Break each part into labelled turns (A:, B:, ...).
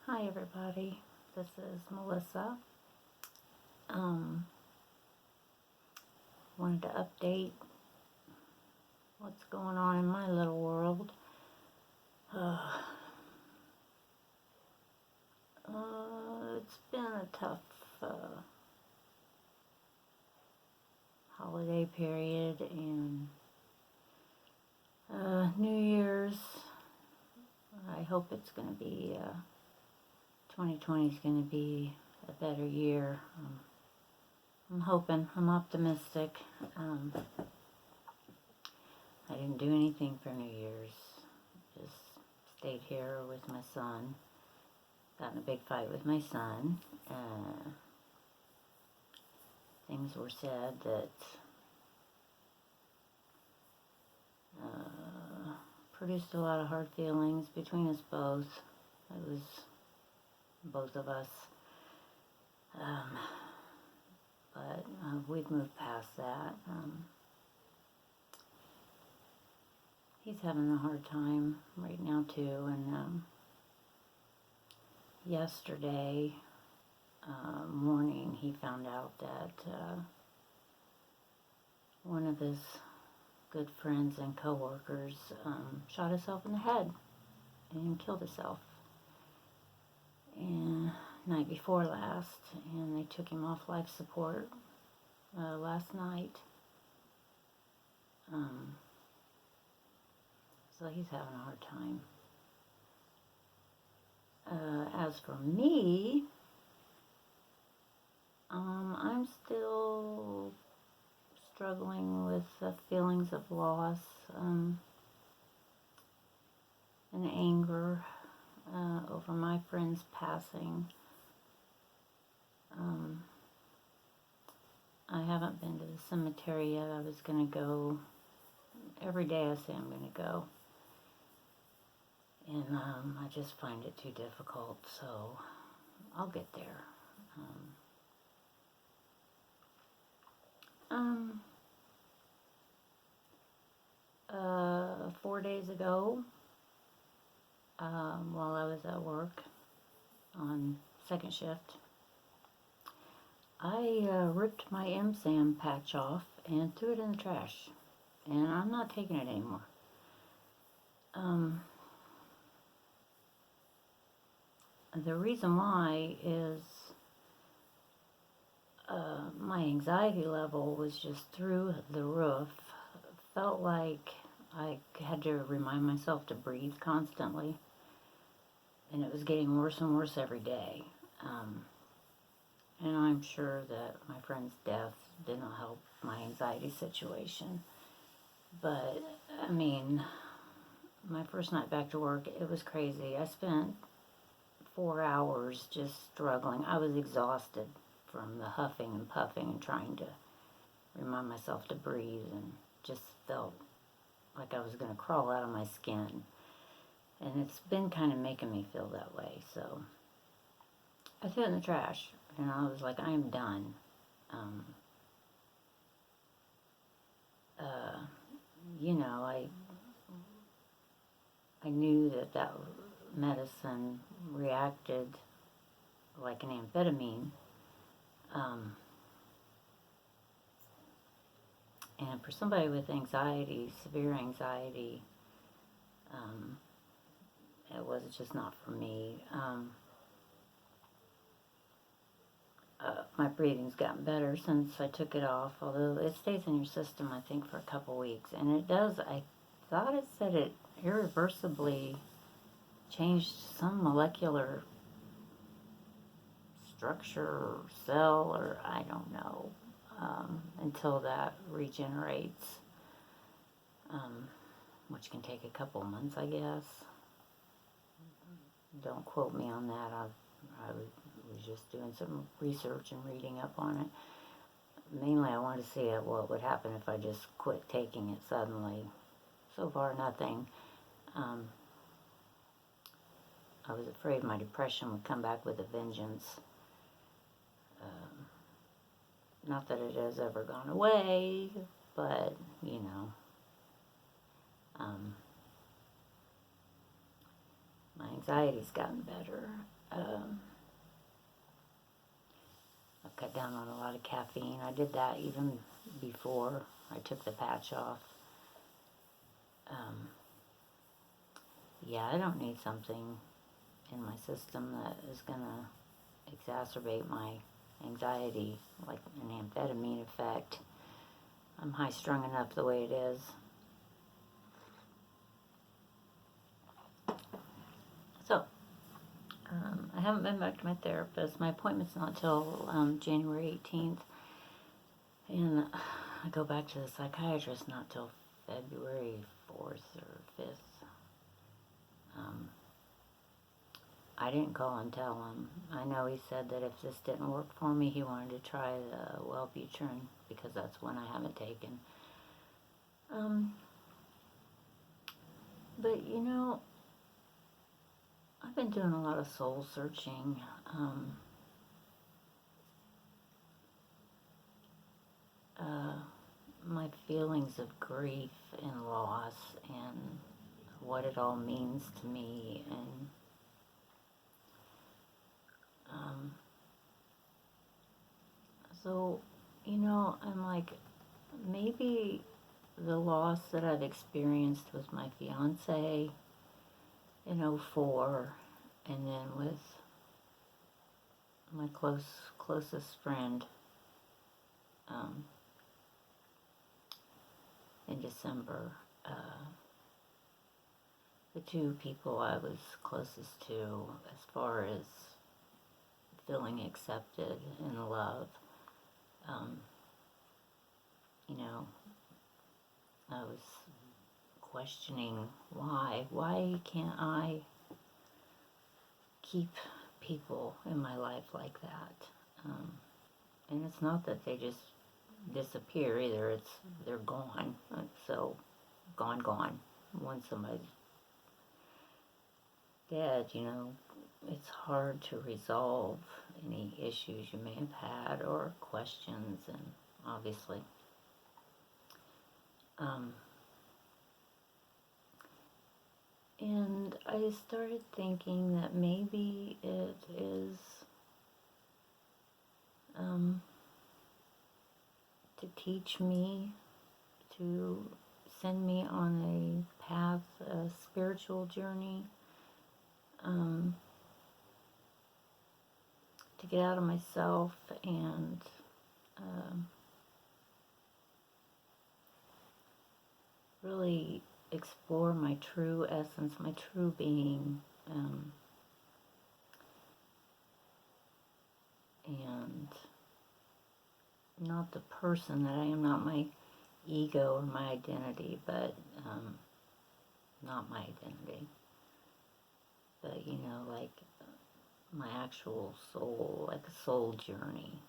A: Hi everybody, this is Melissa. Um, Wanted to update what's going on in my little world. It's been a tough holiday period and New Year's. I hope it's going to be, 2020 is going to be a better year. I'm hoping, I'm optimistic. I didn't do anything for New Year's. Just stayed here with my son. Got in a big fight with my son. Things were said that produced a lot of hard feelings between us both. It was both of us. But we've moved past that. He's having a hard time right now too, and yesterday morning he found out that one of his good friends and co-workers shot himself in the head and killed himself. And night before last, and they took him off life support last night. So he's having a hard time. As for me, I'm still struggling with the feelings of loss and anger over my friend's passing. I haven't been to the cemetery yet. I was going to go. Every day I say I'm going to go. And I just find it too difficult, so I'll get there. 4 days ago, while I was at work on second shift, I ripped my Emsam patch off and threw it in the trash, and I'm not taking it anymore. The reason why is my anxiety level was just through the roof. Felt like I had to remind myself to breathe constantly, and it was getting worse and worse every day. And I'm sure that my friend's death didn't help my anxiety situation. But, I mean, my first night back to work, it was crazy. I spent 4 hours just struggling. I was exhausted from the huffing and puffing and trying to remind myself to breathe, and just felt like I was going to crawl out of my skin. And it's been kind of making me feel that way. So I threw it in the trash, and I was like, I am done. I knew that medicine reacted like an amphetamine. And for somebody with anxiety, severe anxiety, it was just not for me. My breathing's gotten better since I took it off, although it stays in your system, I think, for a couple weeks. And it does, I thought it said it irreversibly changed some molecular structure or cell, or I don't know, until that regenerates, which can take a couple months, I guess. Don't quote me on that. I was just doing some research and reading up on it. Mainly I wanted to see what would happen if I just quit taking it suddenly. So far, nothing. I was afraid my depression would come back with a vengeance. Not that it has ever gone away, but, you know. my anxiety's gotten better. Um, I've cut down on a lot of caffeine. I did that even before I took the patch off. Yeah, I don't need something in my system that is going to exacerbate my anxiety, like an amphetamine effect. I'm high strung enough the way it is. So, I haven't been back to my therapist. My appointment's not till January 18th. And I go back to the psychiatrist not till February 4th or 5th. I didn't call and tell him. I know he said that if this didn't work for me, he wanted to try the Wellbutrin, because that's one I haven't taken. But you know, I've been doing a lot of soul searching. My feelings of grief and loss and what it all means to me, and so, you know, I'm like, maybe the loss that I've experienced with my fiance in '04, and then with my closest friend in December, the two people I was closest to as far as feeling accepted and loved. You know, I was questioning why can't I keep people in my life like that? And it's not that they just disappear either, it's they're gone. So gone. Once somebody's dead, you know, it's hard to resolve any issues you may have had or questions, and obviously. And I started thinking that maybe it is to teach me, to send me on a path, a spiritual journey, to get out of myself and really explore my true essence, my true being, and not the person that I am, not my ego or my identity, but not my identity, but you know, like my actual soul, like a soul journey.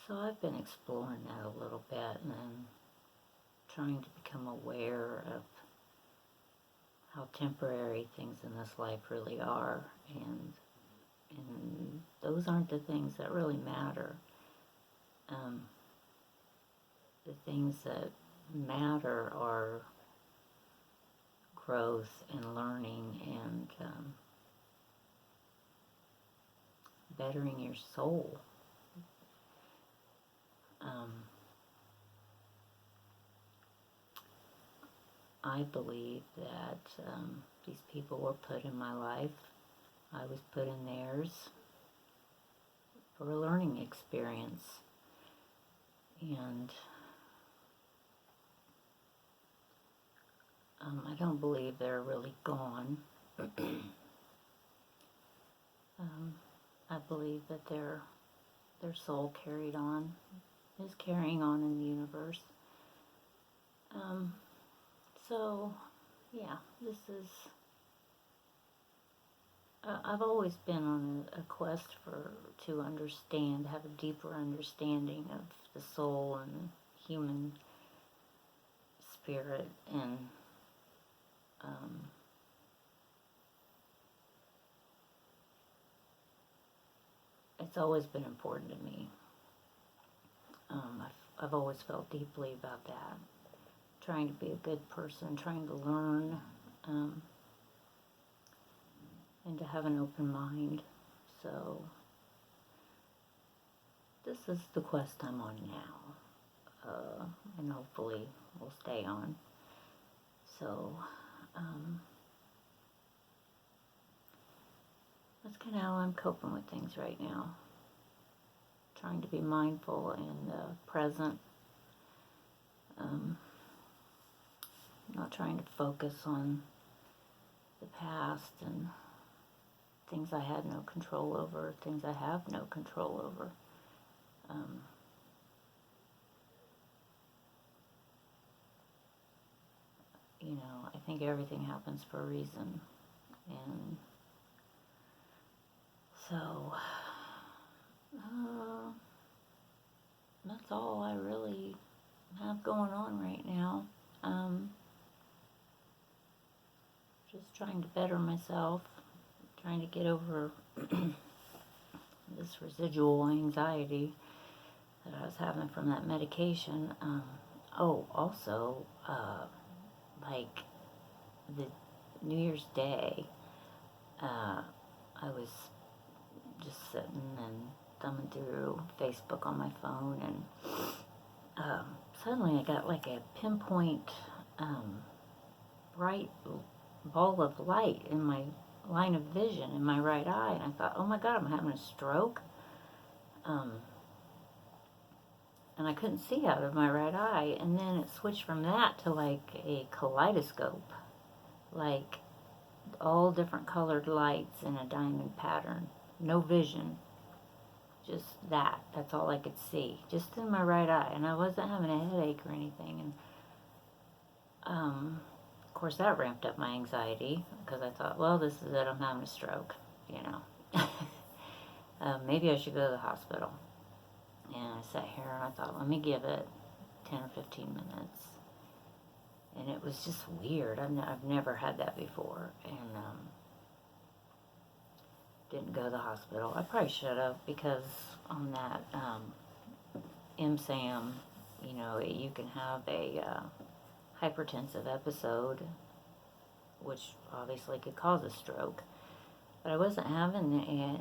A: So I've been exploring that a little bit, and then trying to become aware of how temporary things in this life really are, and those aren't the things that really matter. The things that matter are growth and learning and bettering your soul. I believe that these people were put in my life. I was put in theirs for a learning experience. And I don't believe they're really gone. I believe that their soul is carrying on in the universe. So, yeah, this is, I've always been on a quest to understand, have a deeper understanding of the soul and the human spirit, and it's always been important to me. I've always felt deeply about that. Trying to be a good person, trying to learn, and to have an open mind. So this is the quest I'm on now, and hopefully will stay on. So that's kind of how I'm coping with things right now. Trying to be mindful and present. Not trying to focus on the past and things I had no control over, things I have no control over. You know, I think everything happens for a reason. And so, that's all I really have going on right now. Just trying to better myself, trying to get over this residual anxiety that I was having from that medication. Also, like the New Year's Day, I was just sitting and thumbing through Facebook on my phone, and suddenly I got like a pinpoint bright ball of light in my line of vision in my right eye, and I thought, oh my God, I'm having a stroke. And I couldn't see out of my right eye, and then it switched from that to like a kaleidoscope, like all different colored lights in a diamond pattern. No vision, just that's all I could see, just in my right eye, and I wasn't having a headache or anything. And of course that ramped up my anxiety, because I thought, well, this is it, I'm having a stroke, you know. Maybe I should go to the hospital. And I sat here and I thought, let me give it 10 or 15 minutes. And it was just weird. I've never had that before. And didn't go to the hospital. I probably should have, because on that Emsam, you know, you can have a hypertensive episode, which obviously could cause a stroke. But I wasn't having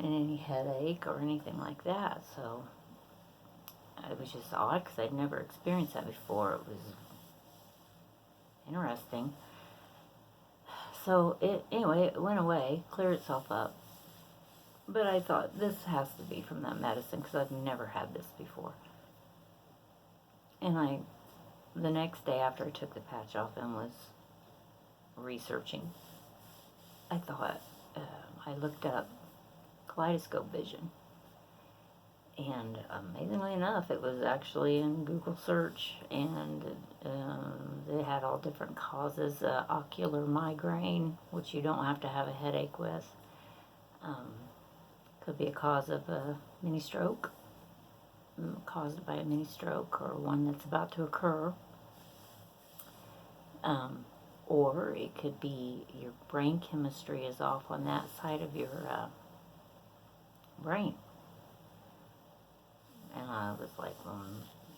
A: any headache or anything like that, so it was just odd, because I'd never experienced that before. It was interesting. So anyway, it went away, cleared itself up. But I thought, this has to be from that medicine, because I've never had this before. And the next day after I took the patch off and was researching, I thought, I looked up kaleidoscope vision. And amazingly enough, it was actually in Google search, and they had all different causes. Ocular migraine, which you don't have to have a headache with. Could be a cause of a mini stroke, caused by a mini stroke, or one that's about to occur. Or it could be your brain chemistry is off on that side of your brain. And I was like, well,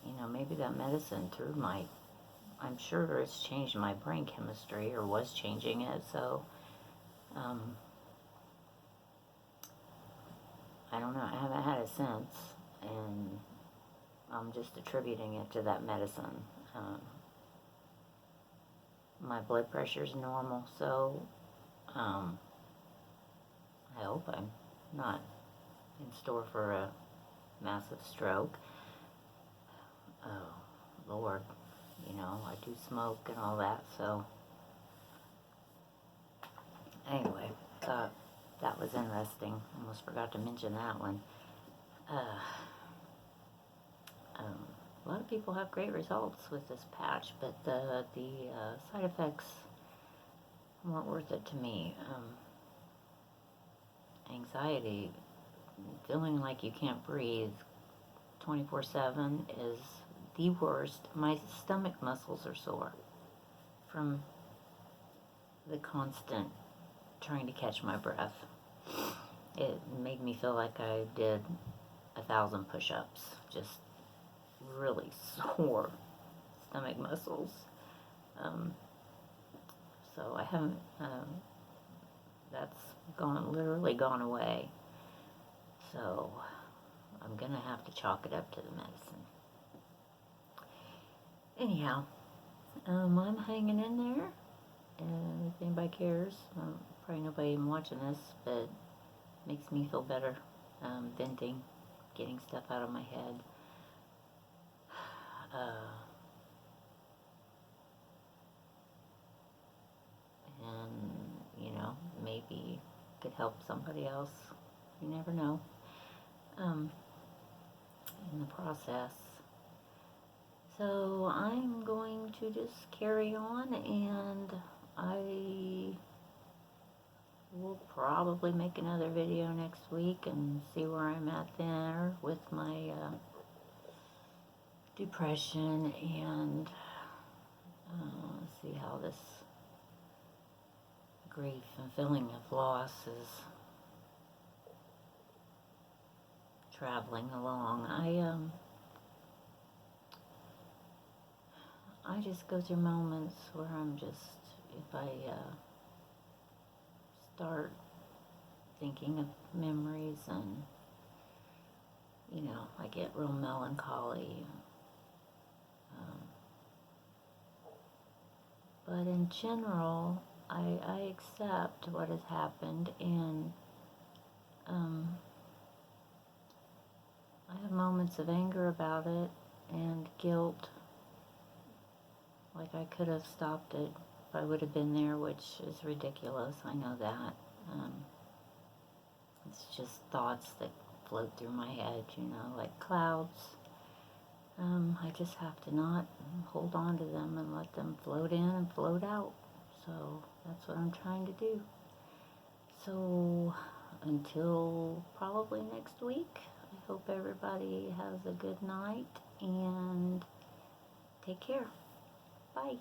A: you know, maybe that medicine I'm sure it's changed my brain chemistry, or was changing it, so, I don't know, I haven't had it since, and I'm just attributing it to that medicine. My blood pressure's normal, so, I hope I'm not in store for a massive stroke. Oh, Lord, you know, I do smoke and all that, so anyway, thought that was interesting. Almost forgot to mention that one. A lot of people have great results with this patch, but the side effects weren't worth it to me. Anxiety, feeling like you can't breathe 24/7 is the worst. My stomach muscles are sore from the constant trying to catch my breath. It made me feel like I did 1,000 push-ups. Just really sore stomach muscles. So I haven't, that's literally gone away. So I'm gonna have to chalk it up to the medicine. Anyhow, I'm hanging in there, and if anybody cares, probably nobody even watching this, but it makes me feel better, venting, getting stuff out of my head. And, maybe could help somebody else. You never know, in the process. So I'm going to just carry on, and I will probably make another video next week and see where I'm at there with my depression, and see how this grief and feeling of loss is traveling along. I just go through moments where I'm just, if I start thinking of memories, and I get real melancholy. But in general, I accept what has happened, and I have moments of anger about it and guilt, like I could have stopped it if I would have been there, which is ridiculous. I know that. It's just thoughts that float through my head, like clouds. I just have to not hold on to them and let them float in and float out. So that's what I'm trying to do. So until probably next week, I hope everybody has a good night, and take care. Bye.